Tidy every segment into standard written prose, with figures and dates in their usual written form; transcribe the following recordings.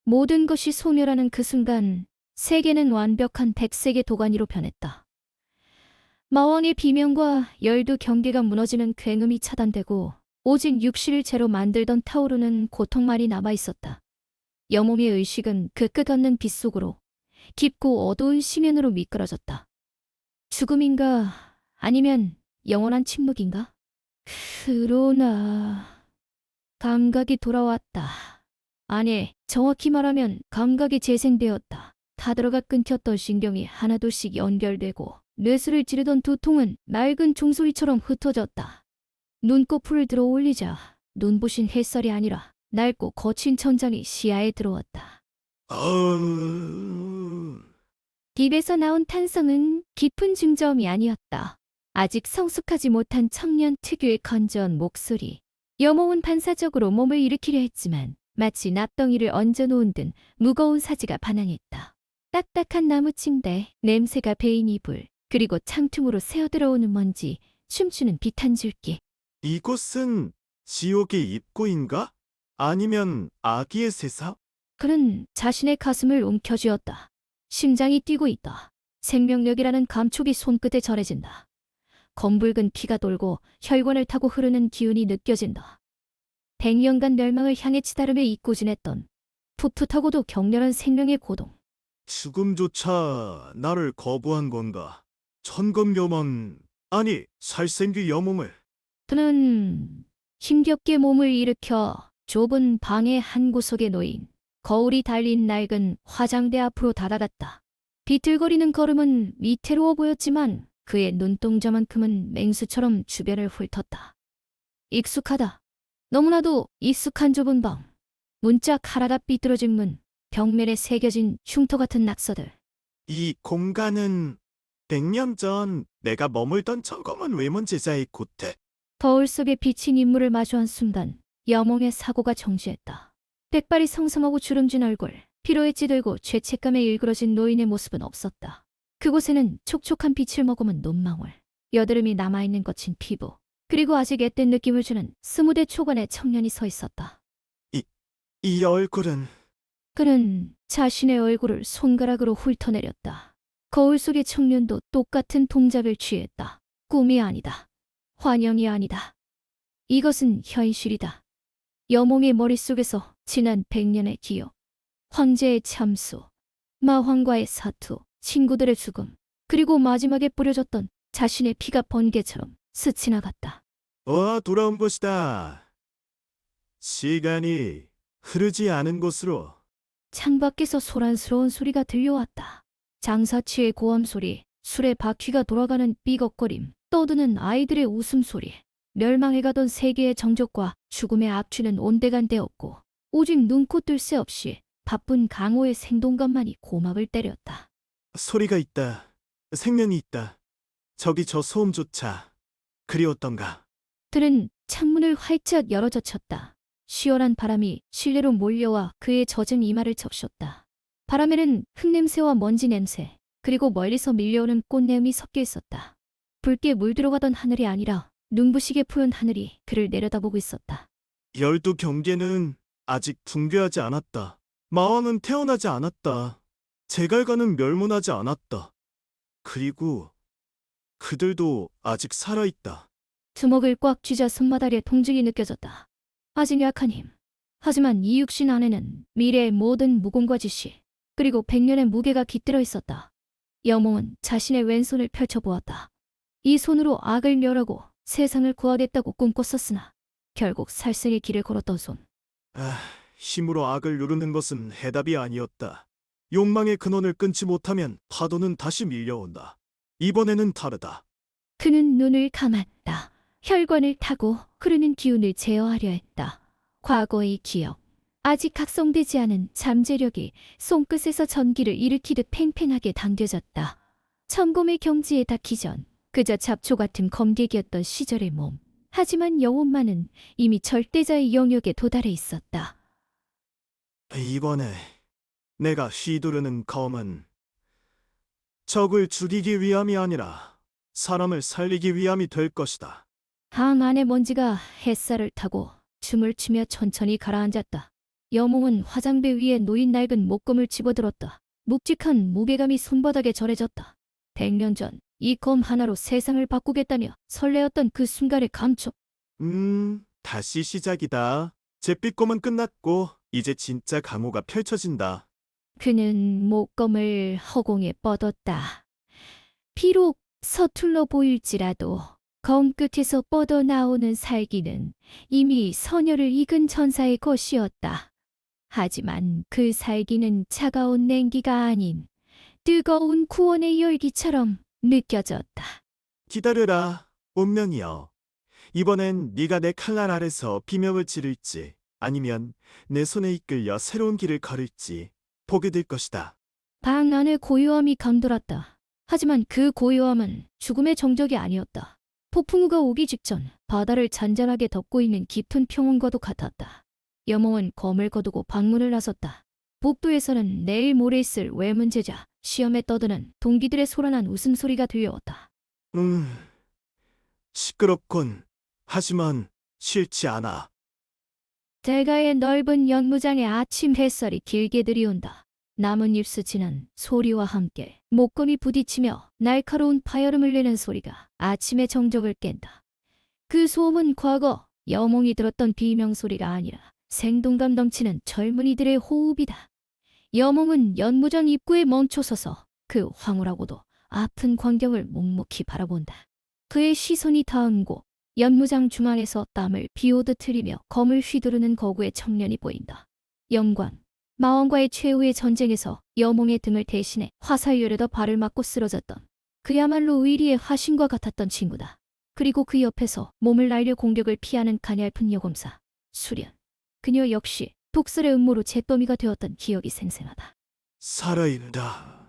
모든 것이 소멸하는 그 순간 세계는 완벽한 백색의 도가니로 변했다. 마왕의 비명과 열두 경계가 무너지는 굉음이 차단되고 오직 육실체로 만들던 타오르는 고통만이 남아있었다. 여몸의 의식은 그 끝없는 빛 속으로 깊고 어두운 심연으로 미끄러졌다. 죽음인가 아니면 영원한 침묵인가? 그러나 감각이 돌아왔다. 아니, 정확히 말하면 감각이 재생되었다. 다 들어가 끊겼던 신경이 하나둘씩 연결되고 뇌수를 찌르던 두통은 맑은 종소리처럼 흩어졌다. 눈꺼풀을 들어 올리자 눈부신 햇살이 아니라 낡고 거친 천장이 시야에 들어왔다. 입에서 나온 탄성은 깊은 중저음이 아니었다. 아직 성숙하지 못한 청년 특유의 건조한 목소리. 여몽은 반사적으로 몸을 일으키려 했지만 마치 납덩이를 얹어놓은 듯 무거운 사지가 반항했다. 딱딱한 나무 침대, 냄새가 배인 이불, 그리고 창틈으로 새어들어오는 먼지, 춤추는 빛 한 줄기. 이곳은 지옥의 입구인가? 아니면 아기의 세상? 그는 자신의 가슴을 움켜쥐었다. 심장이 뛰고 있다. 생명력이라는 감촉이 손끝에 절해진다. 검붉은 피가 돌고 혈관을 타고 흐르는 기운이 느껴진다. 100년간 멸망을 향해 치다름에 잊고 지냈던 풋풋하고도 격렬한 생명의 고동. 죽음조차 나를 거부한 건가? 천검염원, 아니 살생기 여몸을. 그는 힘겹게 몸을 일으켜 좁은 방의 한 구석에 놓인 거울이 달린 낡은 화장대 앞으로 다다랐다. 비틀거리는 걸음은 위태로워 보였지만 그의 눈동자만큼은 맹수처럼 주변을 훑었다. 익숙하다. 너무나도 익숙한 좁은 방. 문짝 하나다 삐뚤어진 문, 벽면에 새겨진 흉터 같은 낙서들. 이 공간은 100년 전 내가 머물던 천검은 외문 제자의 고택. 거울 속에 비친 인물을 마주한 순간 여몽의 사고가 정지했다. 백발이 성성하고 주름진 얼굴, 피로에 찌들고 죄책감에 일그러진 노인의 모습은 없었다. 그곳에는 촉촉한 빛을 머금은 눈망울, 여드름이 남아있는 거친 피부, 그리고 아직 앳된 느낌을 주는 20대 초반의 청년이 서 있었다. 이 얼굴은 그는 자신의 얼굴을 손가락으로 훑어내렸다. 거울 속의 청년도 똑같은 동작을 취했다. 꿈이 아니다. 환영이 아니다. 이것은 현실이다. 여몽의 머릿속에서 지난 100년의 기억, 황제의 참수, 마황과의 사투, 친구들의 죽음, 그리고 마지막에 뿌려졌던 자신의 피가 번개처럼 스치나갔다. 돌아온 것이다. 시간이 흐르지 않은 곳으로. 창밖에서 소란스러운 소리가 들려왔다. 장사치의 고함 소리, 술의 바퀴가 돌아가는 삐걱거림, 떠드는 아이들의 웃음소리. 멸망해가던 세계의 정적과 죽음의 악취는 온데간데없고 오직 눈코 뜰 새 없이 바쁜 강호의 생동감만이 고막을 때렸다. 소리가 있다. 생명이 있다. 저기 저 소음조차 그리웠던가. 들은 창문을 활짝 열어젖혔다. 시원한 바람이 실내로 몰려와 그의 젖은 이마를 적셨다. 바람에는 흙냄새와 먼지 냄새, 그리고 멀리서 밀려오는 꽃내음이 섞여 있었다. 붉게 물들어가던 하늘이 아니라 눈부시게 푸른 하늘이 그를 내려다보고 있었다. 12경계는 아직 붕괴하지 않았다. 마왕은 태어나지 않았다. 제갈관은 멸문하지 않았다. 그리고 그들도 아직 살아있다. 주먹을 꽉 쥐자 손마다리에 통증이 느껴졌다. 아직 약한 힘. 하지만 이 육신 안에는 미래의 모든 무공과 지시, 그리고 100년의 무게가 깃들어 있었다. 여몽은 자신의 왼손을 펼쳐보았다. 이 손으로 악을 멸하고 세상을 구하겠다고 꿈꿨었으나 결국 살생의 길을 걸었던 손. 힘으로 악을 누르는 것은 해답이 아니었다. 욕망의 근원을 끊지 못하면 파도는 다시 밀려온다. 이번에는 다르다. 그는 눈을 감았다. 혈관을 타고 흐르는 기운을 제어하려 했다. 과거의 기억. 아직 각성되지 않은 잠재력이 손끝에서 전기를 일으키듯 팽팽하게 당겨졌다. 천곰의 경지에 닿기 전 그저 잡초 같은 검객이었던 시절의 몸. 하지만 영혼만은 이미 절대자의 영역에 도달해 있었다. 이번에 내가 휘두르는 검은 적을 죽이기 위함이 아니라 사람을 살리기 위함이 될 것이다. 방 안의 먼지가 햇살을 타고 춤을 추며 천천히 가라앉았다. 여몽은 화장대 위에 놓인 낡은 목검을 집어들었다. 묵직한 무게감이 손바닥에 전해졌다. 100년 전 이 검 하나로 세상을 바꾸겠다며 설레었던 그 순간의 감촉. 다시 시작이다. 잿빛검은 끝났고 이제 진짜 강호가 펼쳐진다. 그는 목검을 허공에 뻗었다. 비록 서툴러 보일지라도 검 끝에서 뻗어나오는 살기는 이미 서녀를 이근 전사의 것이었다. 하지만 그 살기는 차가운 냉기가 아닌 뜨거운 구원의 열기처럼 느껴졌다. 기다려라, 운명이여. 이번엔 네가 내 칼날 아래서 비명을 지를지 아니면 내 손에 이끌려 새로운 길을 걸을지 보게 될 것이다. 방 안의 고요함이 감돌았다. 하지만 그 고요함은 죽음의 정적이 아니었다. 폭풍우가 오기 직전 바다를 잔잔하게 덮고 있는 깊은 평원과도 같았다. 여몽은 검을 거두고 방문을 나섰다. 복도에서는 내일 모레 있을 외문제자 시험에 떠드는 동기들의 소란한 웃음소리가 들려왔다. 시끄럽군. 하지만 싫지 않아. 대가의 넓은 연무장에 아침 햇살이 길게 들이온다. 나뭇잎 스치는 소리와 함께 목검이 부딪히며 날카로운 파열음을 내는 소리가 아침의 정적을 깬다. 그 소음은 과거 여몽이 들었던 비명소리가 아니라 생동감 넘치는 젊은이들의 호흡이다. 여몽은 연무장 입구에 멈춰서서 그 황홀하고도 아픈 광경을 묵묵히 바라본다. 그의 시선이 닿은 곳, 연무장 중앙에서 땀을 비오듯 흘리며 검을 휘두르는 거구의 청년이 보인다. 영광, 마왕과의 최후의 전쟁에서 여몽의 등을 대신해 화살열에다 발을 맞고 쓰러졌던 그야말로 의리의 화신과 같았던 친구다. 그리고 그 옆에서 몸을 날려 공격을 피하는 가냘픈 여검사, 수련. 그녀 역시 독설의 음모로 잿더미가 되었던 기억이 생생하다. 살아있다.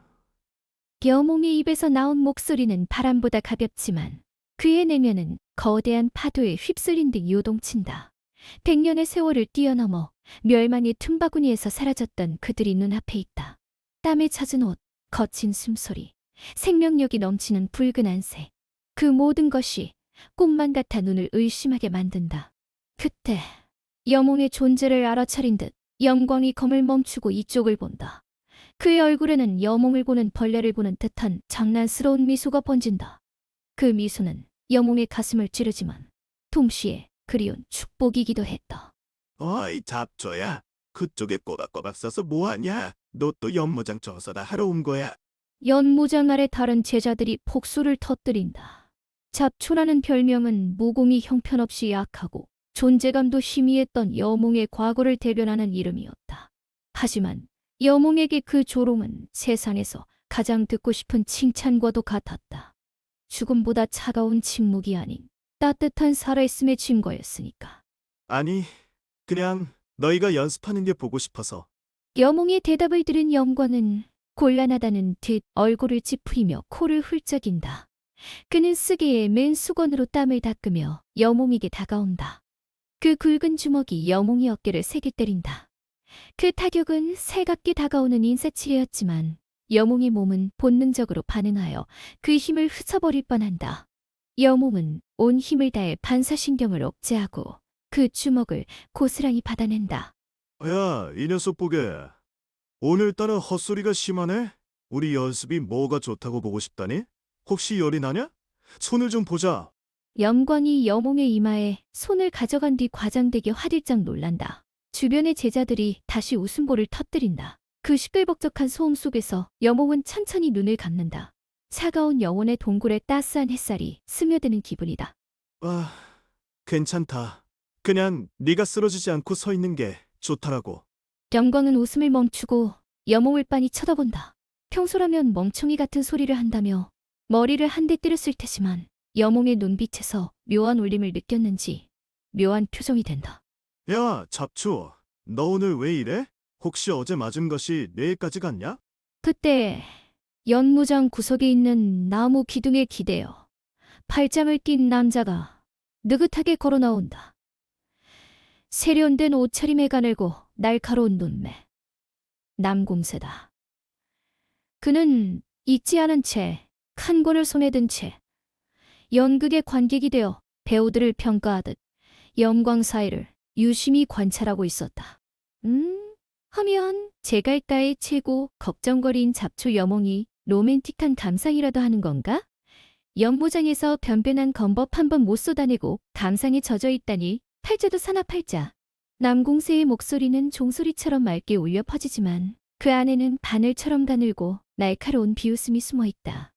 여몽의 입에서 나온 목소리는 바람보다 가볍지만 그의 내면은 거대한 파도에 휩쓸린 듯 요동친다. 100년의 세월을 뛰어넘어 멸망의 틈바구니에서 사라졌던 그들이 눈앞에 있다. 땀에 젖은 옷, 거친 숨소리, 생명력이 넘치는 붉은 안색. 그 모든 것이 꿈만 같아 눈을 의심하게 만든다. 그때 여몽의 존재를 알아차린 듯 영광이 검을 멈추고 이쪽을 본다. 그의 얼굴에는 여몽을 보는 벌레를 보는 듯한 장난스러운 미소가 번진다. 그 미소는 여몽의 가슴을 찌르지만 동시에 그리운 축복이기도 했다. 어이 잡초야. 그쪽에 꼬박꼬박 써서 뭐하냐? 너 또 연무장 조사다 하러 온 거야? 연무장 아래 다른 제자들이 폭소를 터뜨린다. 잡초라는 별명은 무공이 형편없이 약하고 존재감도 희미했던 여몽의 과거를 대변하는 이름이었다. 하지만 여몽에게 그 조롱은 세상에서 가장 듣고 싶은 칭찬과도 같았다. 죽음보다 차가운 침묵이 아닌 따뜻한 살아있음의 증거였으니까. 아니, 그냥 너희가 연습하는 게 보고 싶어서. 여몽의 대답을 들은 영광은 곤란하다는 듯 얼굴을 찌푸리며 코를 훌쩍인다. 그는 쓰게에 맨 수건으로 땀을 닦으며 여몽에게 다가온다. 그 굵은 주먹이 여몽의 어깨를 세게 때린다. 그 타격은 살갑게 다가오는 인사치레였지만 여몽의 몸은 본능적으로 반응하여 그 힘을 흩어버릴 뻔한다. 여몽은 온 힘을 다해 반사신경을 억제하고 그 주먹을 고스란히 받아낸다. 야, 이 녀석 보게. 오늘따라 헛소리가 심하네? 우리 연습이 뭐가 좋다고 보고 싶다니? 혹시 열이 나냐? 손을 좀 보자. 영광이 여몽의 이마에 손을 가져간 뒤 과장되게 화들짝 놀란다. 주변의 제자들이 다시 웃음보를 터뜨린다. 그 시끌벅적한 소음 속에서 여몽은 천천히 눈을 감는다. 차가운 영혼의 동굴에 따스한 햇살이 스며드는 기분이다. 아, 괜찮다. 그냥 네가 쓰러지지 않고 서 있는 게 좋더라고. 영광은 웃음을 멈추고 여몽을 빤히 쳐다본다. 평소라면 멍청이 같은 소리를 한다며 머리를 한 대 때렸을 테지만 여몽의 눈빛에서 묘한 울림을 느꼈는지 묘한 표정이 된다. 야, 잡초. 너 오늘 왜 이래? 혹시 어제 맞은 것이 뇌에까지 갔냐? 그때 연무장 구석에 있는 나무 기둥에 기대어 팔짱을 낀 남자가 느긋하게 걸어 나온다. 세련된 옷차림에 가늘고 날카로운 눈매. 남공세다. 그는 잊지 않은 채 큰 권을 손에 든 채 연극의 관객이 되어 배우들을 평가하듯 영광 사이를 유심히 관찰하고 있었다. 하면 제갈다의 최고 걱정거리인 잡초 여몽이 로맨틱한 감상이라도 하는 건가? 연무장에서 변변한 검법 한 번 못 쏟아내고 감상에 젖어 있다니 팔자도 사나팔자. 남공세의 목소리는 종소리처럼 맑게 울려 퍼지지만 그 안에는 바늘처럼 가늘고 날카로운 비웃음이 숨어 있다.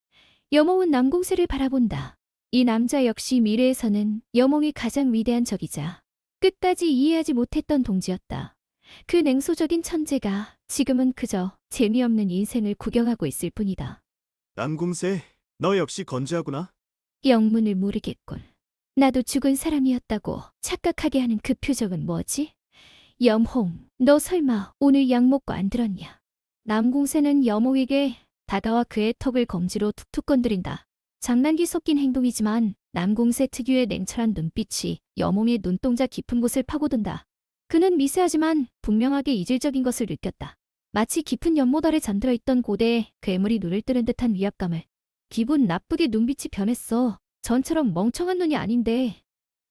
여몽은 남공세를 바라본다. 이 남자 역시 미래에서는 여몽의 가장 위대한 적이자 끝까지 이해하지 못했던 동지였다. 그 냉소적인 천재가 지금은 그저 재미없는 인생을 구경하고 있을 뿐이다. 남궁세, 너 역시 건재하구나. 영문을 모르겠군. 나도 죽은 사람이었다고 착각하게 하는 그 표정은 뭐지? 염홍, 너 설마 오늘 약 먹고 안 들었냐? 남궁세는 여몽에게 다가와 그의 턱을 검지로 툭툭 건드린다. 장난기 섞인 행동이지만 남궁세 특유의 냉철한 눈빛이 여몽의 눈동자 깊은 곳을 파고든다. 그는 미세하지만 분명하게 이질적인 것을 느꼈다. 마치 깊은 연못 아래 잠들어 있던 고대에 괴물이 눈을 뜨는 듯한 위압감을. 기분 나쁘게 눈빛이 변했어. 전처럼 멍청한 눈이 아닌데.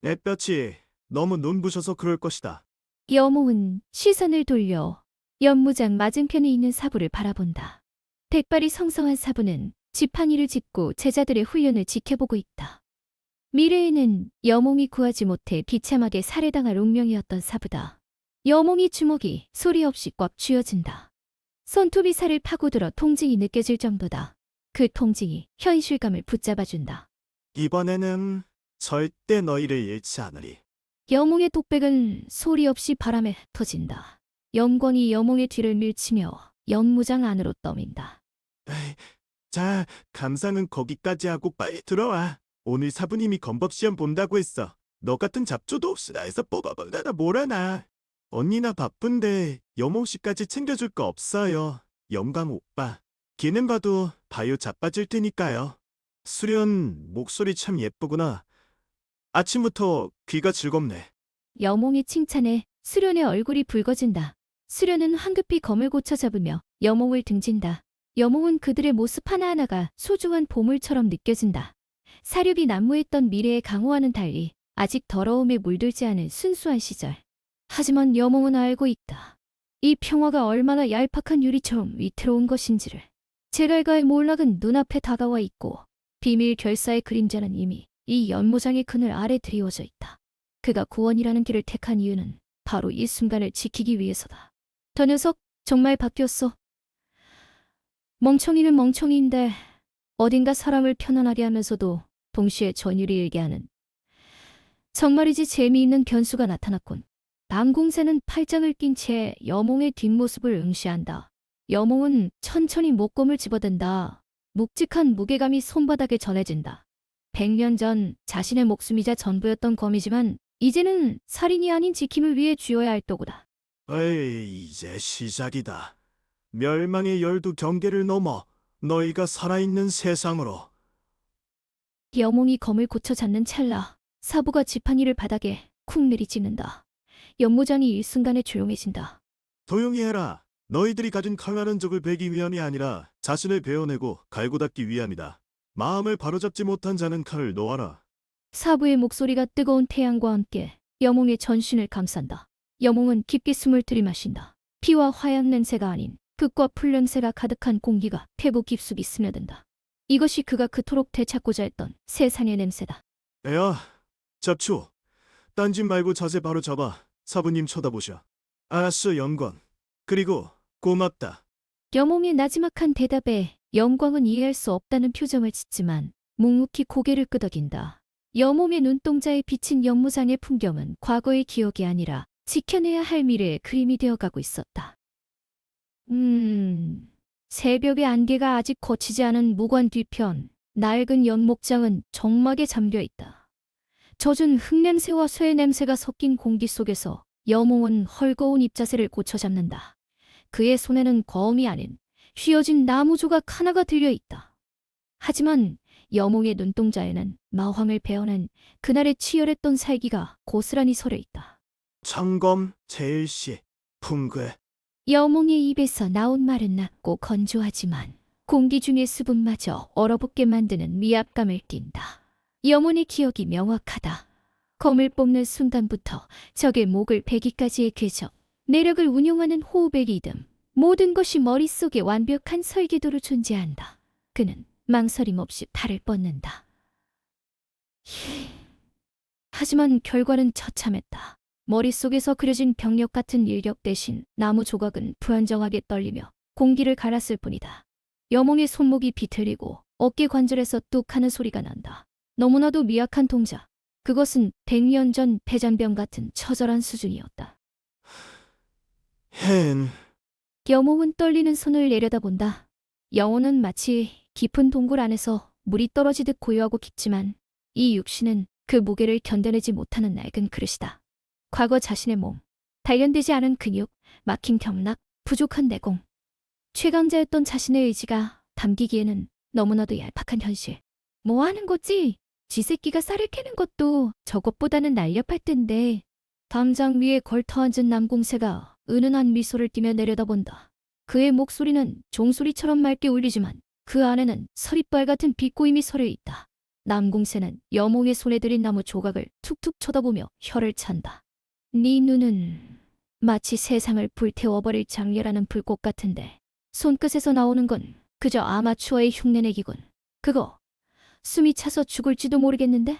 내 뼈치 너무 눈부셔서 그럴 것이다. 여몽은 시선을 돌려 연무장 맞은편에 있는 사부를 바라본다. 백발이 성성한 사부는 지팡이를 짚고 제자들의 훈련을 지켜보고 있다. 미래에는 여몽이 구하지 못해 비참하게 살해당할 운명이었던 사부다. 여몽이 주먹이 소리 없이 꽉 쥐어진다. 손톱이 살을 파고들어 통증이 느껴질 정도다. 그 통증이 현실감을 붙잡아준다. 이번에는 절대 너희를 잃지 않으리. 여몽의 독백은 소리 없이 바람에 흩어진다. 영광이 여몽의 뒤를 밀치며 연무장 안으로 떠민다. 에이, 자, 감상은 거기까지 하고 빨리 들어와. 오늘 사부님이 검법시험 본다고 했어. 너 같은 잡초도 없으라 해서 뽑아보려다 뭐라나. 언니나 바쁜데 여몽씨까지 챙겨줄 거 없어요. 영광 오빠. 기는 봐도 바요 자빠질 테니까요. 수련 목소리 참 예쁘구나. 아침부터 귀가 즐겁네. 여몽의 칭찬에 수련의 얼굴이 붉어진다. 수련은 황급히 검을 고쳐 잡으며 여몽을 등진다. 여몽은 그들의 모습 하나하나가 소중한 보물처럼 느껴진다. 사륙이 난무했던 미래의 강호와는 달리 아직 더러움에 물들지 않은 순수한 시절. 하지만 여몽은 알고 있다. 이 평화가 얼마나 얄팍한 유리처럼 위태로운 것인지를. 제갈과의 몰락은 눈앞에 다가와 있고 비밀 결사의 그림자는 이미 이 연무장의 그늘 아래 드리워져 있다. 그가 구원이라는 길을 택한 이유는 바로 이 순간을 지키기 위해서다. 저 녀석 정말 바뀌었어. 멍청이는 멍청이인데 어딘가 사람을 편안하게 하면서도 동시에 전율이 일게 하는 정말이지 재미있는 변수가 나타났군. 남궁세는 팔짱을 낀 채 여몽의 뒷모습을 응시한다. 여몽은 천천히 목검을 집어든다. 묵직한 무게감이 손바닥에 전해진다. 100년 전 자신의 목숨이자 전부였던 검이지만 이제는 살인이 아닌 지킴을 위해 쥐어야 할 도구다. 에이, 이제 시작이다. 멸망의 12경계를 넘어 너희가 살아있는 세상으로. 여몽이 검을 고쳐 잡는 찰나 사부가 지팡이를 바닥에 쿵 내리찍는다. 연무장이 일순간에 조용해진다. 조용히 해라. 너희들이 가진 칼날은 적을 베기 위함이 아니라 자신을 베어내고 갈고 닦기 위함이다. 마음을 바로잡지 못한 자는 칼을 놓아라. 사부의 목소리가 뜨거운 태양과 함께 여몽의 전신을 감싼다. 여몽은 깊게 숨을 들이마신다. 피와 화약 냄새가 아닌 극과 풀 냄새가 가득한 공기가 폐부 깊숙이 스며든다. 이것이 그가 그토록 되찾고자 했던 세상의 냄새다. 야, 잡초. 딴짓 말고 자세 바로 잡아. 사부님 쳐다보셔. 알았어, 영광. 그리고 고맙다. 여몽의 나지막한 대답에 영광은 이해할 수 없다는 표정을 짓지만 묵묵히 고개를 끄덕인다. 여몽의 눈동자에 비친 연무장의 풍경은 과거의 기억이 아니라 지켜내야 할 미래의 그림이 되어가고 있었다. 새벽의 안개가 아직 거치지 않은 무관 뒤편, 낡은 연목장은 정막에 잠겨있다. 젖은 흙냄새와 쇠 냄새가 섞인 공기 속에서 여몽은 헐거운 입자세를 고쳐 잡는다. 그의 손에는 검이 아닌 휘어진 나무 조각 하나가 들려있다. 하지만 여몽의 눈동자에는 마황을 베어낸 그날의 치열했던 살기가 고스란히 서려있다. 청검, 제일씨, 풍괴. 여몽의 입에서 나온 말은 낮고 건조하지만 공기 중의 수분마저 얼어붙게 만드는 미압감을 띈다. 여몽의 기억이 명확하다. 검을 뽑는 순간부터 적의 목을 베기까지의 궤적, 내력을 운용하는 호흡의 리듬, 모든 것이 머릿속에 완벽한 설계도로 존재한다. 그는 망설임 없이 팔을 뻗는다. 하지만 결과는 처참했다. 머릿속에서 그려진 병력 같은 일격 대신 나무 조각은 불안정하게 떨리며 공기를 갈았을 뿐이다. 여몽의 손목이 비틀리고 어깨 관절에서 뚝 하는 소리가 난다. 너무나도 미약한 동작. 그것은 100년 전 폐잔병 같은 처절한 수준이었다. 헨, 여몽은 떨리는 손을 내려다본다. 영혼은 마치 깊은 동굴 안에서 물이 떨어지듯 고요하고 깊지만 이 육신은 그 무게를 견뎌내지 못하는 낡은 그릇이다. 과거 자신의 몸, 단련되지 않은 근육, 막힌 경락, 부족한 내공. 최강자였던 자신의 의지가 담기기에는 너무나도 얄팍한 현실. 뭐 하는 거지? 쥐새끼가 쌀을 캐는 것도 저것보다는 날렵할 텐데. 담장 위에 걸터앉은 남공새가 은은한 미소를 띠며 내려다본다. 그의 목소리는 종소리처럼 맑게 울리지만 그 안에는 서리빨 같은 비꼬임이 서려 있다. 남공새는 여몽의 손에 들인 나무 조각을 툭툭 쳐다보며 혀를 찬다. 네 눈은 마치 세상을 불태워버릴 장렬하는 불꽃 같은데 손끝에서 나오는 건 그저 아마추어의 흉내내기군. 그거 숨이 차서 죽을지도 모르겠는데?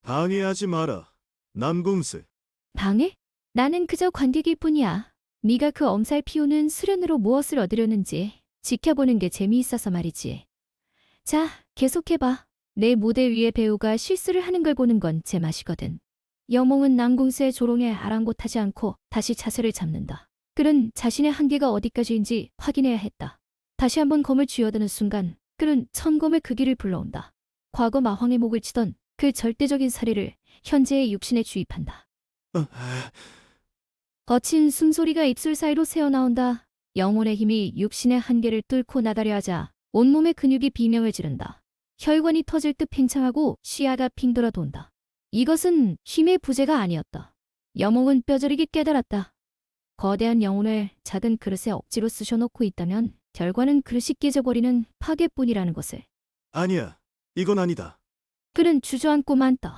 방해하지 마라. 남궁스. 방해? 나는 그저 관객일 뿐이야. 네가 그 엄살 피우는 수련으로 무엇을 얻으려는지 지켜보는 게 재미있어서 말이지. 자, 계속해봐. 내 무대 위에 배우가 실수를 하는 걸 보는 건 제 맛이거든. 여몽은 남궁스의 조롱에 아랑곳하지 않고 다시 자세를 잡는다. 그는 자신의 한계가 어디까지인지 확인해야 했다. 다시 한번 검을 쥐어드는 순간 그는 천검의 그 길을 불러온다. 과거 마황의 목을 치던 그 절대적인 사리를 현재의 육신에 주입한다. 거친 숨소리가 입술 사이로 새어나온다. 영혼의 힘이 육신의 한계를 뚫고 나가려 하자 온몸의 근육이 비명을 지른다. 혈관이 터질 듯 팽창하고 시야가 핑 돌아 돈다. 이것은 힘의 부재가 아니었다. 여몽은 뼈저리게 깨달았다. 거대한 영혼을 작은 그릇에 억지로 쑤셔넣고 있다면 결과는 그릇이 깨져버리는 파괴뿐이라는 것을. 아니야, 이건 아니다. 그는 주저앉고만 떠.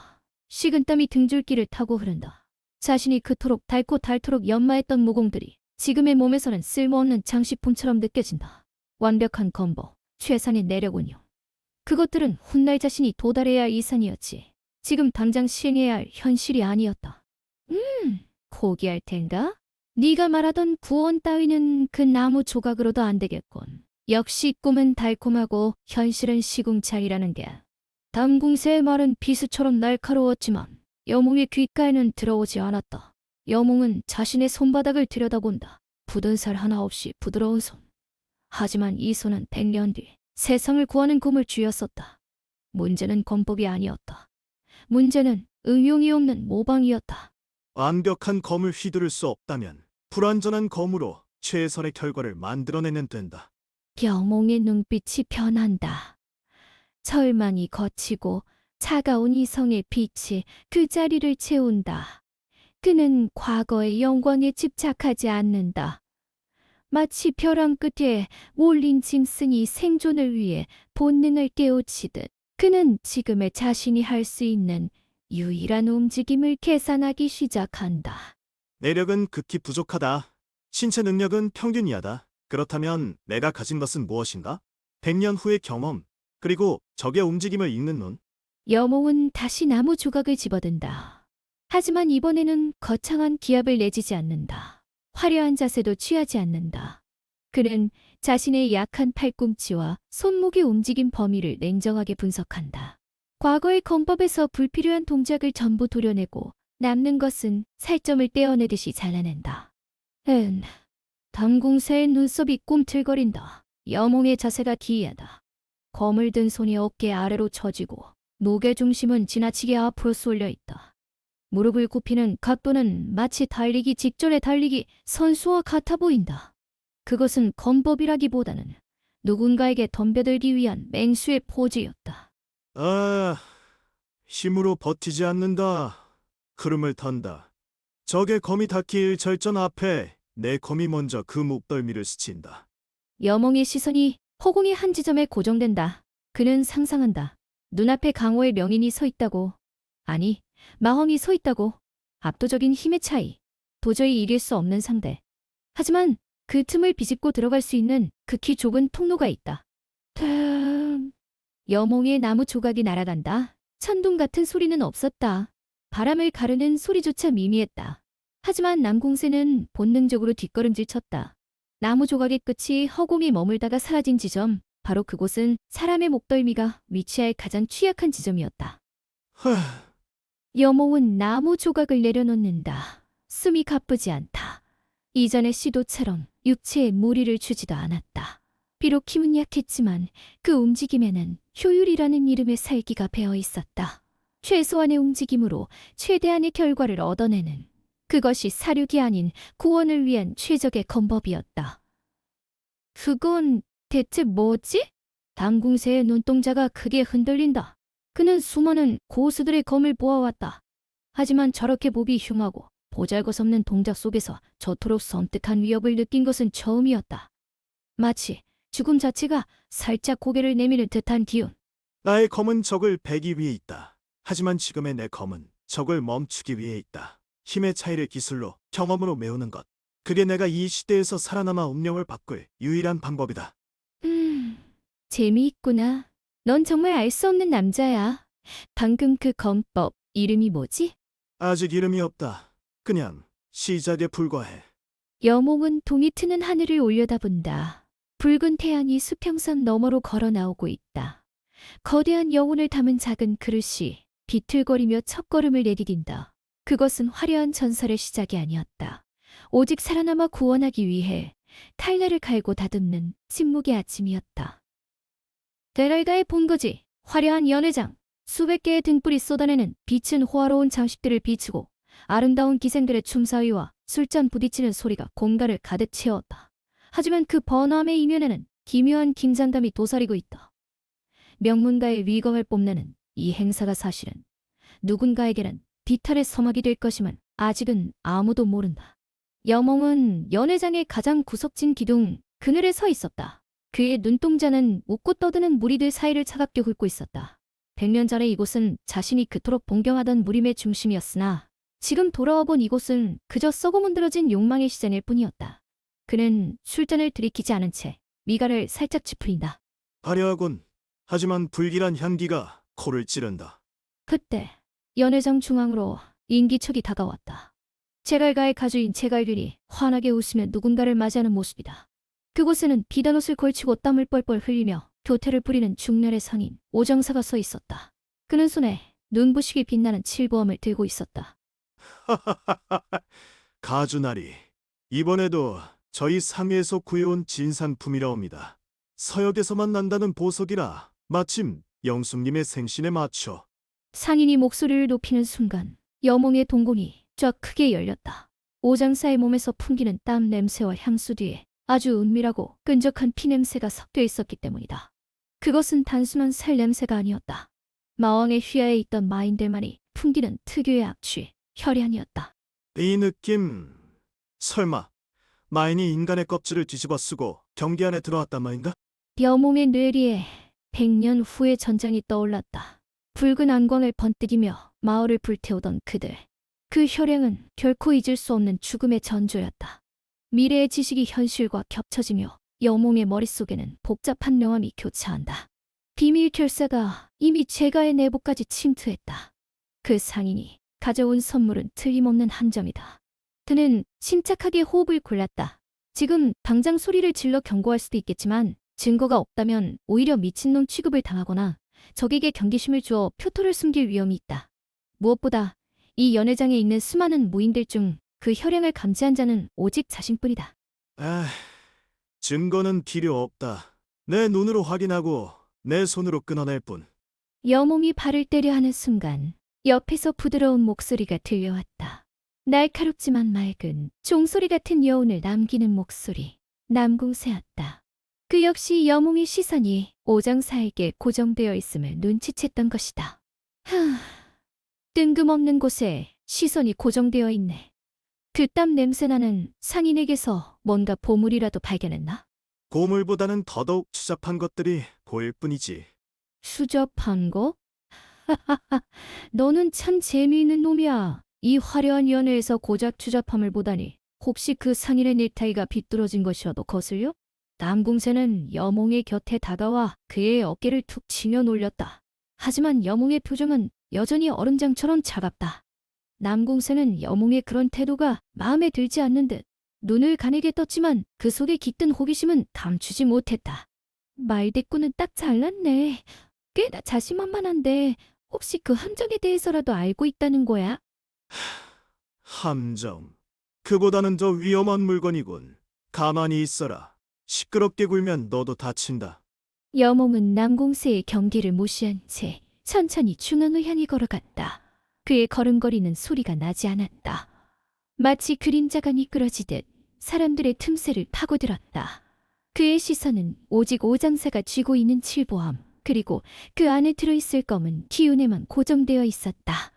식은땀이 등줄기를 타고 흐른다. 자신이 그토록 닳고 닳도록 연마했던 무공들이 지금의 몸에서는 쓸모없는 장식품처럼 느껴진다. 완벽한 건보, 최선의 내력 운용. 그것들은 훗날 자신이 도달해야 할 이상이었지. 지금 당장 시행해야 할 현실이 아니었다. 포기할 텐가? 네가 말하던 구원 따위는 그 나무 조각으로도 안 되겠군. 역시 꿈은 달콤하고 현실은 시궁창이라는 게. 담궁새의 말은 비수처럼 날카로웠지만 여몽의 귓가에는 들어오지 않았다. 여몽은 자신의 손바닥을 들여다본다. 굳은 살 하나 없이 부드러운 손. 하지만 이 손은 100년 뒤 세상을 구하는 꿈을 쥐었었다. 문제는 검법이 아니었다. 문제는 응용이 없는 모방이었다. 완벽한 검을 휘두를 수 없다면 불완전한 검으로 최선의 결과를 만들어내면 된다. 여몽의 눈빛이 변한다. 절망이 거치고 차가운 이성의 빛이 그 자리를 채운다. 그는 과거의 영광에 집착하지 않는다. 마치 벼랑 끝에 몰린 짐승이 생존을 위해 본능을 깨우치듯 그는 지금의 자신이 할 수 있는 유일한 움직임을 계산하기 시작한다. 내력은 극히 부족하다. 신체 능력은 평균이하다. 그렇다면 내가 가진 것은 무엇인가? 100년 후의 경험, 그리고 적의 움직임을 읽는 눈. 여몽은 다시 나무 조각을 집어든다. 하지만 이번에는 거창한 기압을 내지지 않는다. 화려한 자세도 취하지 않는다. 그는 자신의 약한 팔꿈치와 손목의 움직임 범위를 냉정하게 분석한다. 과거의 검법에서 불필요한 동작을 전부 도려내고 남는 것은 살점을 떼어내듯이 잘라낸다. 담궁새의 눈썹이 꿈틀거린다. 여몽의 자세가 기이하다. 검을 든 손이 어깨 아래로 처지고 목의 중심은 지나치게 앞으로 쏠려 있다. 무릎을 굽히는 각도는 마치 달리기 직전의 달리기 선수와 같아 보인다. 그것은 검법이라기보다는 누군가에게 덤벼들기 위한 맹수의 포즈였다. 아, 힘으로 버티지 않는다. 흐름을 탄다. 적의 검이 닿기 절전 앞에 내 검이 먼저 그 목덜미를 스친다. 여몽의 시선이 허공의 한 지점에 고정된다. 그는 상상한다. 눈앞에 강호의 명인이 서 있다고. 아니, 마황이 서 있다고. 압도적인 힘의 차이. 도저히 이길 수 없는 상대. 하지만 그 틈을 비집고 들어갈 수 있는 극히 좁은 통로가 있다. 탕. 여몽의 나무 조각이 날아간다. 천둥 같은 소리는 없었다. 바람을 가르는 소리조차 미미했다. 하지만 남궁새는 본능적으로 뒷걸음질 쳤다. 나무 조각의 끝이 허공에 머물다가 사라진 지점, 바로 그곳은 사람의 목덜미가 위치할 가장 취약한 지점이었다. 하, 여몽은 나무 조각을 내려놓는다. 숨이 가쁘지 않다. 이전의 시도처럼 육체에 무리를 주지도 않았다. 비록 힘은 약했지만 그 움직임에는 효율이라는 이름의 살기가 배어 있었다. 최소한의 움직임으로 최대한의 결과를 얻어내는, 그것이 사륙이 아닌 구원을 위한 최적의 검법이었다. 그건 대체 뭐지? 당궁새의 눈동자가 크게 흔들린다. 그는 수많은 고수들의 검을 보아왔다. 하지만 저렇게 보기 흉하고 보잘것없는 동작 속에서 저토록 섬뜩한 위협을 느낀 것은 처음이었다. 마치 죽음 자체가 살짝 고개를 내미는 듯한 기운. 나의 검은 적을 베기 위해 있다. 하지만 지금의 내 검은 적을 멈추기 위해 있다. 힘의 차이를 기술로, 경험으로 메우는 것. 그게 내가 이 시대에서 살아남아 운명을 바꿀 유일한 방법이다. 재미있구나. 넌 정말 알 수 없는 남자야. 방금 그 검법, 이름이 뭐지? 아직 이름이 없다. 그냥 시작에 불과해. 여몽은 동이 트는 하늘을 올려다본다. 붉은 태양이 수평선 너머로 걸어 나오고 있다. 거대한 영혼을 담은 작은 그릇이 비틀거리며 첫걸음을 내디딘다. 그것은 화려한 전설의 시작이 아니었다. 오직 살아남아 구원하기 위해 칼날을 갈고 다듬는 침묵의 아침이었다. 데랄가의 본거지, 화려한 연회장, 수백 개의 등불이 쏟아내는 빛은 호화로운 장식들을 비추고 아름다운 기생들의 춤사위와 술잔 부딪히는 소리가 공간을 가득 채웠다. 하지만 그 번화함의 이면에는 기묘한 긴장감이 도사리고 있다. 명문가의 위검을 뽐내는 이 행사가 사실은 누군가에게는 비탈의 서막이 될 것임은 아직은 아무도 모른다. 여몽은 연회장의 가장 구석진 기둥 그늘에 서 있었다. 그의 눈동자는 웃고 떠드는 무리들 사이를 차갑게 훑고 있었다. 100년 전에 이곳은 자신이 그토록 동경하던 무림의 중심이었으나 지금 돌아와본 이곳은 그저 썩어 문드러진 욕망의 시장일 뿐이었다. 그는 술잔을 들이키지 않은 채 미간을 살짝 찌푸린다. 화려하군. 하지만 불길한 향기가 코를 찌른다. 그때 연회장 중앙으로 인기척이 다가왔다. 제갈가의 가주인 제갈들이 환하게 웃으며 누군가를 맞이하는 모습이다. 그곳에는 비단옷을 걸치고 땀을 뻘뻘 흘리며 교태를 부리는 중년의 상인 오정사가 서 있었다. 그는 손에 눈부시게 빛나는 칠보함을 들고 있었다. 가주나리. 이번에도 저희 상해에서 구해온 진산품이라옵니다. 서역에서만 난다는 보석이라 마침 영숙님의 생신에 맞춰. 상인이 목소리를 높이는 순간 여몽의 동공이 쫙 크게 열렸다. 오장사의 몸에서 풍기는 땀 냄새와 향수 뒤에 아주 은밀하고 끈적한 피 냄새가 섞여 있었기 때문이다. 그것은 단순한 살 냄새가 아니었다. 마왕의 휘하에 있던 마인들만이 풍기는 특유의 악취, 혈연이었다. 이 느낌... 설마 마인이 인간의 껍질을 뒤집어 쓰고 경기 안에 들어왔단 말인가? 여몽의 뇌리에 100년 후의 전장이 떠올랐다. 붉은 안광을 번뜩이며 마을을 불태우던 그들. 그 혈행은 결코 잊을 수 없는 죽음의 전조였다. 미래의 지식이 현실과 겹쳐지며 여몽의 머릿속에는 복잡한 명암이 교차한다. 비밀 결사가 이미 제가의 내부까지 침투했다. 그 상인이 가져온 선물은 틀림없는 한 점이다. 그는 침착하게 호흡을 골랐다. 지금 당장 소리를 질러 경고할 수도 있겠지만 증거가 없다면 오히려 미친놈 취급을 당하거나 적에게 경계심을 주어 표토를 숨길 위험이 있다. 무엇보다 이 연회장에 있는 수많은 무인들 중 그 혈행을 감지한 자는 오직 자신뿐이다. 증거는 필요 없다. 내 눈으로 확인하고 내 손으로 끊어낼 뿐. 여몽이 발을 때려 하는 순간 옆에서 부드러운 목소리가 들려왔다. 날카롭지만 맑은 종소리 같은 여운을 남기는 목소리. 남궁새였다. 그 역시 여몽의 시선이 오정사에게 고정되어 있음을 눈치챘던 것이다. 뜬금없는 곳에 시선이 고정되어 있네. 그 땀 냄새나는 상인에게서 뭔가 보물이라도 발견했나? 고물보다는 더더욱 추잡한 것들이 보일 뿐이지. 수접한 거? 너는 참 재미있는 놈이야. 이 화려한 연회에서 고작 추잡함을 보다니 혹시 그 상인의 넥타이가 비뚤어진 것이어도 거슬려? 남궁새는 여몽의 곁에 다가와 그의 어깨를 툭 치며 놀렸다. 하지만 여몽의 표정은 여전히 얼음장처럼 차갑다. 남궁새는 여몽의 그런 태도가 마음에 들지 않는 듯 눈을 가늘게 떴지만 그 속에 깃든 호기심은 감추지 못했다. 말대꾸는 딱 잘났네. 꽤나 자신만만한데 혹시 그 함정에 대해서라도 알고 있다는 거야? 함정. 그보다는 더 위험한 물건이군. 가만히 있어라. 시끄럽게 굴면 너도 다친다. 여몽은 남궁새의 경계를 무시한 채 천천히 중앙을 향해 걸어갔다. 그의 걸음걸이는 소리가 나지 않았다. 마치 그림자가 미끄러지듯 사람들의 틈새를 파고들었다. 그의 시선은 오직 오장사가 쥐고 있는 칠보암 그리고 그 안에 들어있을 검은 기운에만 고정되어 있었다.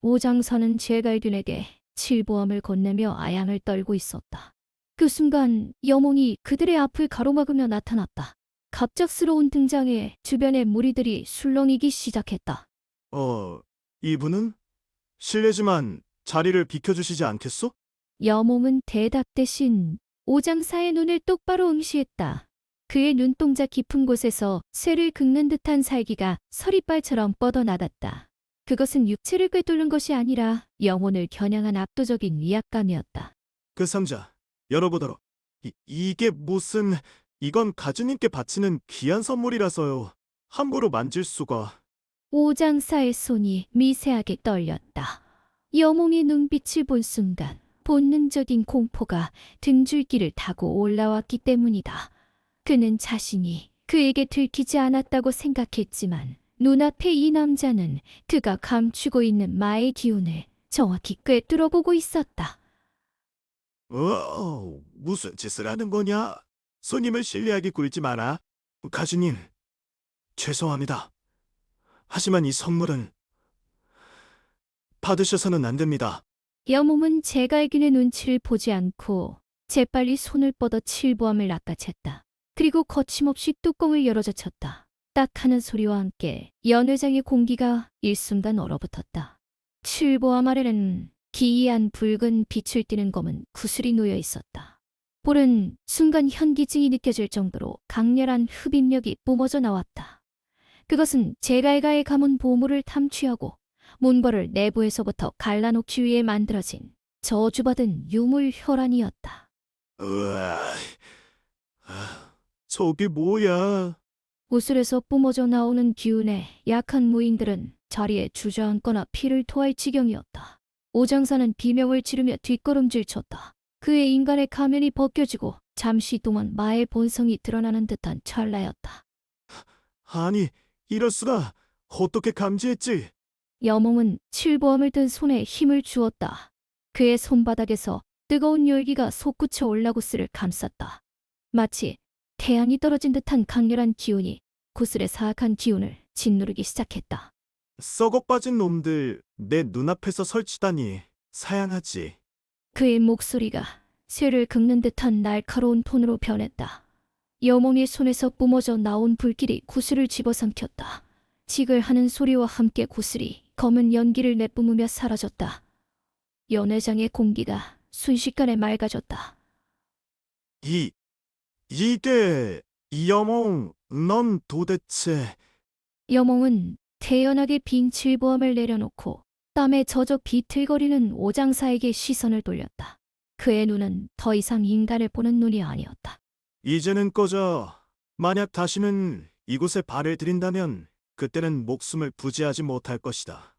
오장사는 제갈균에게 칠보암을 건네며 아양을 떨고 있었다. 그 순간 여몽이 그들의 앞을 가로막으며 나타났다. 갑작스러운 등장에 주변의 무리들이 술렁이기 시작했다. 이분은? 실례지만 자리를 비켜주시지 않겠소? 여몽은 대답 대신 오장사의 눈을 똑바로 응시했다. 그의 눈동자 깊은 곳에서 쇠를 긁는 듯한 살기가 서리빨처럼 뻗어나갔다. 그것은 육체를 꿰뚫는 것이 아니라 영혼을 겨냥한 압도적인 위압감이었다. 그 상자 열어보도록. 이게 무슨... 이건 가주님께 바치는 귀한 선물이라서요. 함부로 만질 수가... 오장사의 손이 미세하게 떨렸다. 여몽의 눈빛을 본 순간 본능적인 공포가 등줄기를 타고 올라왔기 때문이다. 그는 자신이 그에게 들키지 않았다고 생각했지만 눈앞에 이 남자는 그가 감추고 있는 마의 기운을 정확히 꿰뚫어 보고 있었다. 무슨 짓을 하는 거냐? 손님을 신뢰하게 굴지 마라. 가주님, 죄송합니다. 하지만 이 선물은 받으셔서는 안 됩니다. 여몽은 제갈균의 눈치를 보지 않고 재빨리 손을 뻗어 칠보암을 낚아챘다. 그리고 거침없이 뚜껑을 열어젖혔다. 딱 하는 소리와 함께 연회장의 공기가 일순간 얼어붙었다. 칠보암 아래는 기이한 붉은 빛을 띠는 검은 구슬이 놓여 있었다. 볼은 순간 현기증이 느껴질 정도로 강렬한 흡입력이 뿜어져 나왔다. 그것은 제갈가의 가문 보물을 탐취하고 문벌을 내부에서부터 갈라놓기 위해 만들어진 저주받은 유물 혈안이었다. 으아, 저게 뭐야? 구슬에서 뿜어져 나오는 기운에 약한 무인들은 자리에 주저앉거나 피를 토할 지경이었다. 오장사는 비명을 지르며 뒷걸음질 쳤다. 그의 인간의 가면이 벗겨지고 잠시 동안 마의 본성이 드러나는 듯한 찰나였다. 아니, 이럴 수가. 어떻게 감지했지? 여몽은 칠보암을 든 손에 힘을 주었다. 그의 손바닥에서 뜨거운 열기가 솟구쳐 올라 구슬을 감쌌다. 마치 태양이 떨어진 듯한 강렬한 기운이 구슬의 사악한 기운을 짓누르기 시작했다. 썩어 빠진 놈들 내 눈앞에서 설치다니 사양하지. 그의 목소리가 쇠를 긁는 듯한 날카로운 톤으로 변했다. 여몽의 손에서 뿜어져 나온 불길이 구슬을 집어삼켰다. 지글하는 소리와 함께 구슬이 검은 연기를 내뿜으며 사라졌다. 연회장의 공기가 순식간에 맑아졌다. 이게... 이여몽, 넌 도대체... 여몽은 태연하게 빈 칠보암을 내려놓고 땀에 젖어 비틀거리는 오장사에게 시선을 돌렸다. 그의 눈은 더 이상 인간을 보는 눈이 아니었다. 이제는 꺼져. 만약 다시는 이곳에 발을 들인다면 그때는 목숨을 부지하지 못할 것이다.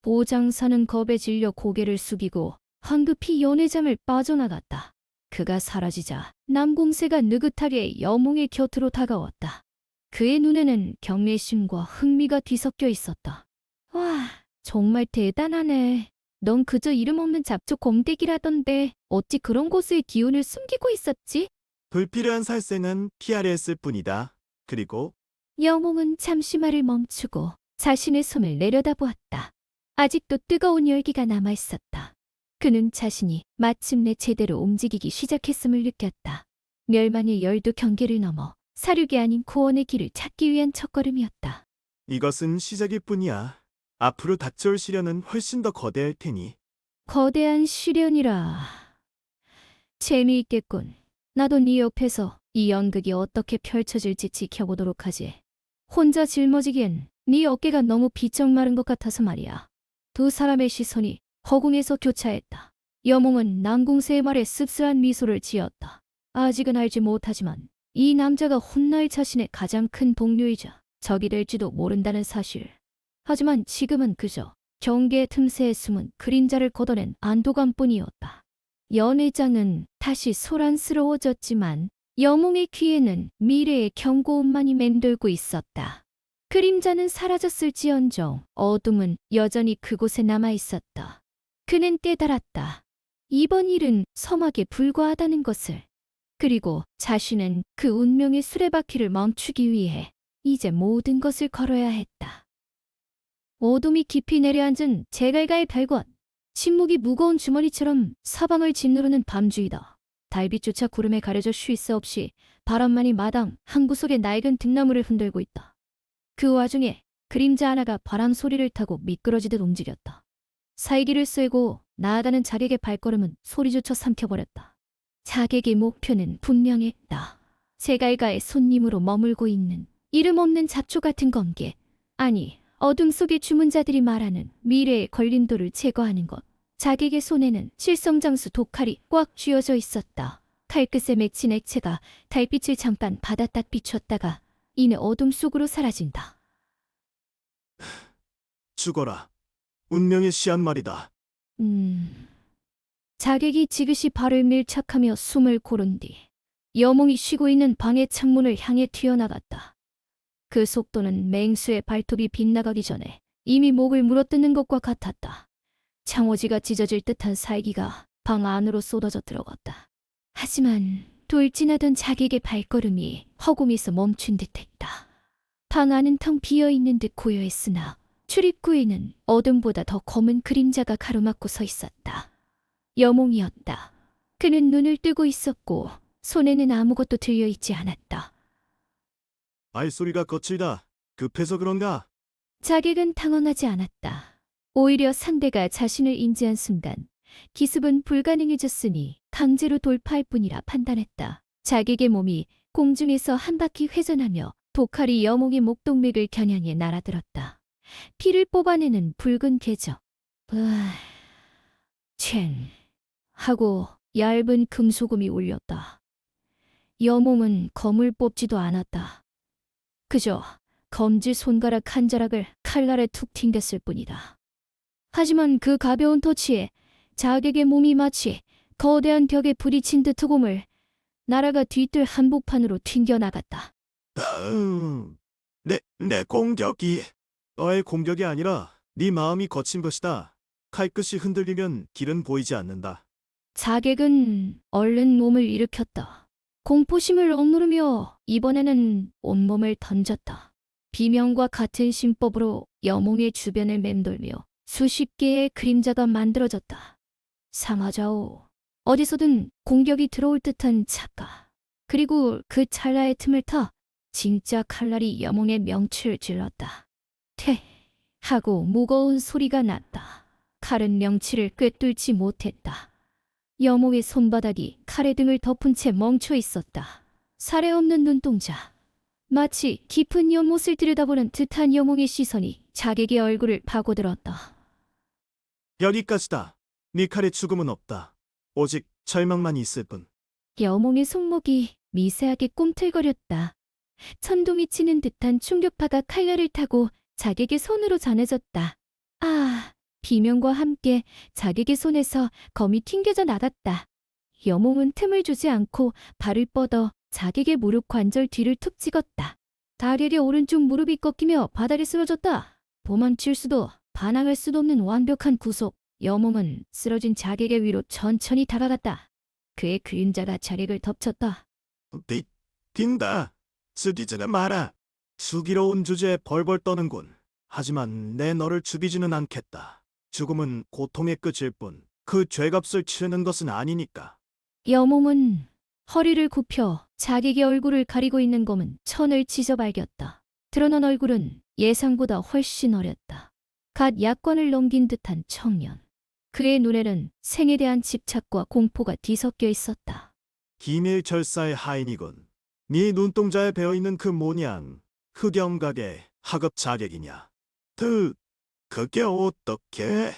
오장사는 겁에 질려 고개를 숙이고 황급히 연회장을 빠져나갔다. 그가 사라지자 남공세가 느긋하게 여몽의 곁으로 다가왔다. 그의 눈에는 경외심과 흥미가 뒤섞여 있었다. 와, 정말 대단하네. 넌 그저 이름 없는 잡초 곰떼기라던데 어찌 그런 곳에 기운을 숨기고 있었지? 불필요한 살생은 피하려 했을 뿐이다. 그리고 여몽은 잠시 말을 멈추고 자신의 손을 내려다보았다. 아직도 뜨거운 열기가 남아있었다. 그는 자신이 마침내 제대로 움직이기 시작했음을 느꼈다. 멸망의 열두 경계를 넘어 사륙이 아닌 구원의 길을 찾기 위한 첫걸음이었다. 이것은 시작일 뿐이야. 앞으로 닥쳐올 시련은 훨씬 더 거대할 테니. 거대한 시련이라 재미있겠군. 나도 네 옆에서 이 연극이 어떻게 펼쳐질지 지켜보도록 하지. 혼자 짊어지기엔 네 어깨가 너무 비쩍 마른 것 같아서 말이야. 두 사람의 시선이 허공에서 교차했다. 여몽은 남궁세의 말에 씁쓸한 미소를 지었다. 아직은 알지 못하지만 이 남자가 훗날 자신의 가장 큰 동료이자 적이 될지도 모른다는 사실. 하지만 지금은 그저 경계의 틈새에 숨은 그림자를 걷어낸 안도감뿐이었다. 연회장은 다시 소란스러워졌지만 여몽의 귀에는 미래의 경고음만이 맴돌고 있었다. 그림자는 사라졌을지언정 어둠은 여전히 그곳에 남아있었다. 그는 깨달았다. 이번 일은 서막에 불과하다는 것을. 그리고 자신은 그 운명의 수레바퀴를 멈추기 위해 이제 모든 것을 걸어야 했다. 어둠이 깊이 내려앉은 제갈가의 발권. 침묵이 무거운 주머니처럼 사방을 짓누르는 밤주이다. 달빛조차 구름에 가려져 쉴 새 없이 바람만이 마당 한 구석의 낡은 등나무를 흔들고 있다. 그 와중에 그림자 하나가 바람 소리를 타고 미끄러지듯 움직였다. 살기를 쐬고 나아가는 자객의 발걸음은 소리조차 삼켜버렸다. 자객의 목표는 분명했다. 제갈가의 손님으로 머물고 있는 이름 없는 잡초 같은 검객. 아니, 어둠 속의 주문자들이 말하는 미래의 걸림돌을 제거하는 것. 자객의 손에는 칠성장수 독칼이 꽉 쥐어져 있었다. 칼끝에 맺힌 액체가 달빛을 잠깐 받았다 비췄다가 이내 어둠 속으로 사라진다. 죽어라. 운명의 씨앗 말이다. 자객이 지그시 발을 밀착하며 숨을 고른 뒤 여몽이 쉬고 있는 방의 창문을 향해 튀어나갔다. 그 속도는 맹수의 발톱이 빗나가기 전에 이미 목을 물어뜯는 것과 같았다. 창호지가 찢어질 듯한 살기가 방 안으로 쏟아져 들어갔다. 하지만 돌진하던 자객의 발걸음이 허공에서 멈춘 듯했다. 방 안은 텅 비어있는 듯 고요했으나 출입구에는 어둠보다 더 검은 그림자가 가로막고 서 있었다. 여몽이었다. 그는 눈을 뜨고 있었고 손에는 아무것도 들려있지 않았다. 알소리가 거칠다. 급해서 그런가? 자객은 당황하지 않았다. 오히려 상대가 자신을 인지한 순간 기습은 불가능해졌으니 강제로 돌파할 뿐이라 판단했다. 자객의 몸이 공중에서 한 바퀴 회전하며 독칼이 여몽의 목동맥을 겨냥해 날아들었다. 피를 뽑아내는 붉은 궤적. 첸 하고 얇은 금소금이 울렸다. 여몽은 검을 뽑지도 않았다. 그저 검지 손가락 한 자락을 칼날에 툭 튕겼을 뿐이다. 하지만 그 가벼운 터치에 자객의 몸이 마치 거대한 벽에 부딪힌 듯 흑곰을 나라가 뒤뜰 한복판으로 튕겨나갔다. 내 공격이 너의 공격이 아니라 네 마음이 거친 것이다. 칼끝이 흔들리면 길은 보이지 않는다. 자객은 얼른 몸을 일으켰다. 공포심을 억누르며 이번에는 온몸을 던졌다. 비명과 같은 신법으로 여몽의 주변을 맴돌며 수십 개의 그림자가 만들어졌다. 상하좌우 어디서든 공격이 들어올 듯한 착각. 그리고 그 찰나의 틈을 타 진짜 칼날이 여몽의 명치를 찔렀다. 퇴 하고 무거운 소리가 났다. 칼은 명치를 꿰뚫지 못했다. 여몽의 손바닥이 칼의 등을 덮은 채 멈춰 있었다. 살에 없는 눈동자. 마치 깊은 연못을 들여다보는 듯한 여몽의 시선이 자객의 얼굴을 파고들었다. 여기까지다. 네 칼에 죽음은 없다. 오직 절망만 있을 뿐. 여몽의 손목이 미세하게 꿈틀거렸다. 천둥이 치는 듯한 충격파가 칼날을 타고 자객의 손으로 전해졌다. 아, 비명과 함께 자객의 손에서 검이 튕겨져 나갔다. 여몽은 틈을 주지 않고 발을 뻗어 자객의 무릎 관절 뒤를 툭 찍었다. 다리의 오른쪽 무릎이 꺾이며 바닥에 쓰러졌다. 도망칠 수도 반항할 수도 없는 완벽한 구속. 여몽은 쓰러진 자객의 위로 천천히 다가갔다. 그의 그림자가 자객을 덮쳤다. 뛴다. 쓰디지는 마라. 죽이러 온 주제에 벌벌 떠는군. 하지만 내 너를 죽이지는 않겠다. 죽음은 고통의 끝일 뿐 그 죄값을 치르는 것은 아니니까. 여몽은 허리를 굽혀 자객의 얼굴을 가리고 있는 검은 천을 찢어 발겼다. 드러난 얼굴은 예상보다 훨씬 어렸다. 갓 약관을 넘긴 듯한 청년. 그의 눈에는 생에 대한 집착과 공포가 뒤섞여 있었다. 기밀 결사의 하인이군. 네 눈동자에 배어있는 그 모양, 흑염각의 학업 자격이냐? 그게 어떻게?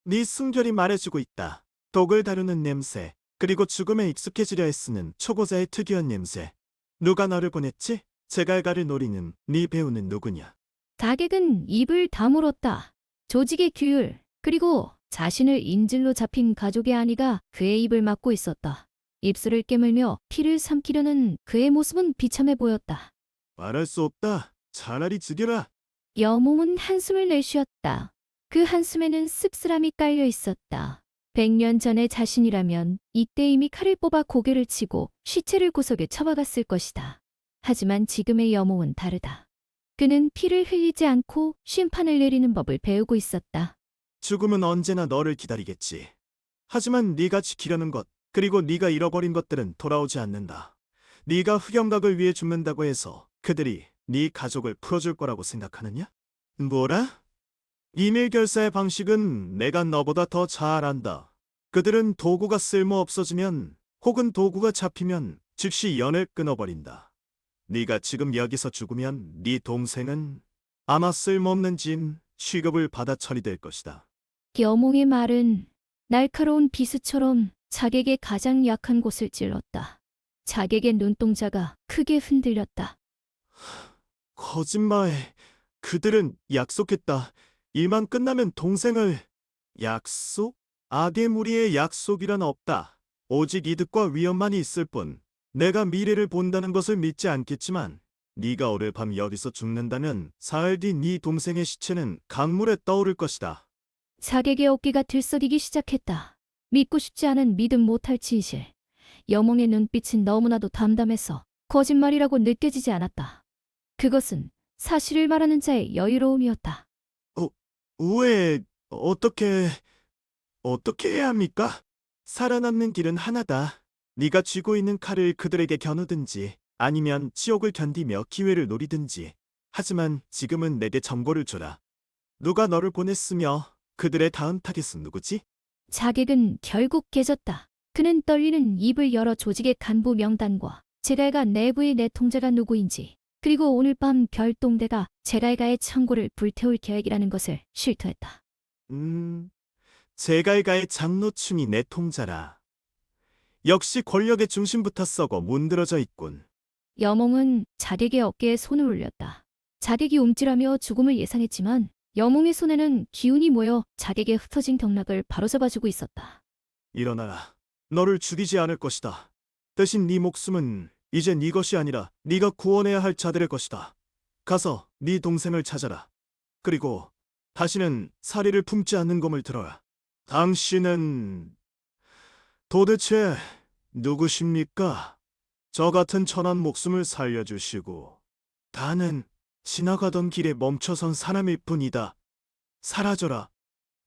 네 숨결이 말해주고 있다. 독을 다루는 냄새, 그리고 죽음에 익숙해지려 애쓰는 초보자의 특유한 냄새. 누가 너를 보냈지? 제갈가를 노리는 네 배우는 누구냐? 가객은 입을 다물었다. 조직의 규율, 그리고 자신을 인질로 잡힌 가족의 아니가 그의 입을 막고 있었다. 입술을 깨물며 피를 삼키려는 그의 모습은 비참해 보였다. 말할 수 없다. 차라리 죽여라. 여몽은 한숨을 내쉬었다. 그 한숨에는 씁쓸함이 깔려 있었다. 100년 전의 자신이라면 이때 이미 칼을 뽑아 고개를 치고 시체를 구석에 처박았을 것이다. 하지만 지금의 여몽은 다르다. 그는 피를 흘리지 않고 심판을 내리는 법을 배우고 있었다. 죽음은 언제나 너를 기다리겠지. 하지만 네가 지키려는 것, 그리고 네가 잃어버린 것들은 돌아오지 않는다. 네가 흑염각을 위해 죽는다고 해서 그들이 네 가족을 풀어줄 거라고 생각하느냐? 뭐라? 이밀 결사의 방식은 내가 너보다 더 잘 안다. 그들은 도구가 쓸모 없어지면 혹은 도구가 잡히면 즉시 연을 끊어버린다. 네가 지금 여기서 죽으면 네 동생은 아마 쓸모없는 짐 취급을 받아 처리될 것이다. 여몽의 말은 날카로운 비수처럼 자객의 가장 약한 곳을 찔렀다. 자객의 눈동자가 크게 흔들렸다. 거짓말. 그들은 약속했다. 일만 끝나면 동생을... 약속? 악의 무리의 약속이란 없다. 오직 이득과 위험만이 있을 뿐. 내가 미래를 본다는 것을 믿지 않겠지만 네가 오늘 밤 여기서 죽는다면 사흘 뒤 네 동생의 시체는 강물에 떠오를 것이다. 자객의 어깨가 들썩이기 시작했다. 믿고 싶지 않은 믿음 못할 진실. 여몽의 눈빛은 너무나도 담담해서 거짓말이라고 느껴지지 않았다. 그것은 사실을 말하는 자의 여유로움이었다. 왜... 어떻게 해야 합니까? 살아남는 길은 하나다. 네가 쥐고 있는 칼을 그들에게 겨누든지 아니면 지옥을 견디며 기회를 노리든지. 하지만 지금은 내게 정보를 줘라. 누가 너를 보냈으며 그들의 다음 타겟은 누구지? 자객은 결국 깨졌다. 그는 떨리는 입을 열어 조직의 간부 명단과 제갈가 내부의 내통자가 누구인지, 그리고 오늘 밤 결동대가 제갈가의 창고를 불태울 계획이라는 것을 실토했다. 제갈가의 장노충이 내 통자라. 역시 권력의 중심부터 썩어 문드러져 있군. 여몽은 자객의 어깨에 손을 올렸다. 자객이 움찔하며 죽음을 예상했지만 여몽의 손에는 기운이 모여 자객의 흩어진 경락을 바로잡아주고 있었다. 일어나라. 너를 죽이지 않을 것이다. 대신 네 목숨은 이제 네 것이 아니라 네가 구원해야 할 자들의 것이다. 가서 네 동생을 찾아라. 그리고 다시는 사리를 품지 않는 검을 들어라. 당신은 도대체 누구십니까? 저 같은 천한 목숨을 살려주시고 나는 지나가던 길에 멈춰선 사람일 뿐이다. 사라져라.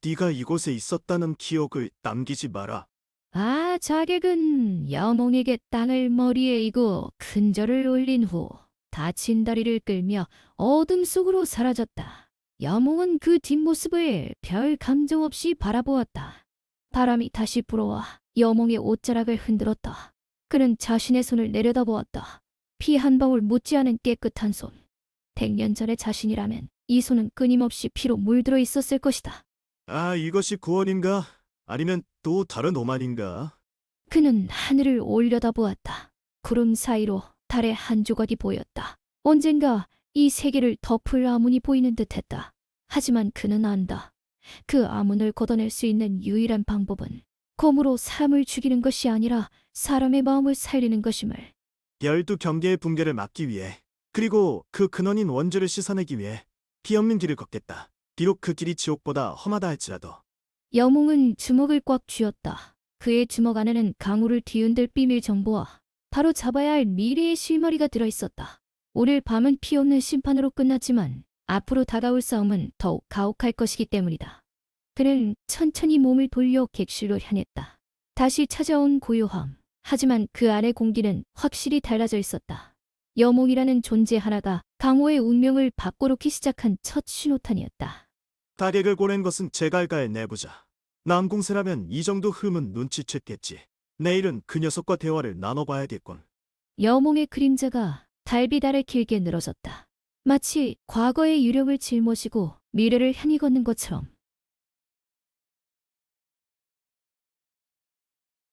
네가 이곳에 있었다는 기억을 남기지 마라. 아, 자객은 여몽에게 땅을 머리에 이고 큰절을 올린 후 다친 다리를 끌며 어둠 속으로 사라졌다. 여몽은 그 뒷모습을 별 감정 없이 바라보았다. 바람이 다시 불어와 여몽의 옷자락을 흔들었다. 그는 자신의 손을 내려다보았다. 피 한 방울 묻지 않은 깨끗한 손. 100년 전의 자신이라면 이 손은 끊임없이 피로 물들어 있었을 것이다. 아, 이것이 구원인가? 아니면 또 다른 오만인가? 그는 하늘을 올려다보았다. 구름 사이로 달의 한 조각이 보였다. 언젠가 이 세계를 덮을 아문이 보이는 듯했다. 하지만 그는 안다. 그 아문을 걷어낼 수 있는 유일한 방법은 검으로 사람을 죽이는 것이 아니라 사람의 마음을 살리는 것임을. 열두 경계의 붕괴를 막기 위해, 그리고 그 근원인 원죄를 씻어내기 위해 피 없는 길을 걷겠다. 비록 그 길이 지옥보다 험하다 할지라도. 여몽은 주먹을 꽉 쥐었다. 그의 주먹 안에는 강우를 뒤흔들 비밀 정보와 바로 잡아야 할 미래의 실마리가 들어있었다. 오늘 밤은 피 없는 심판으로 끝났지만 앞으로 다가올 싸움은 더욱 가혹할 것이기 때문이다. 그는 천천히 몸을 돌려 객실로 향했다. 다시 찾아온 고요함. 하지만 그 안의 공기는 확실히 달라져 있었다. 여몽이라는 존재 하나가 강호의 운명을 바꿔놓기 시작한 첫 신호탄이었다. 가객을 보낸 것은 제갈가의 내부자. 남공세라면 이 정도 흠은 눈치챘겠지. 내일은 그 녀석과 대화를 나눠봐야겠군. 여몽의 그림자가 달비달에 길게 늘어졌다. 마치 과거의 유령을 짊어지고 미래를 향해 걷는 것처럼.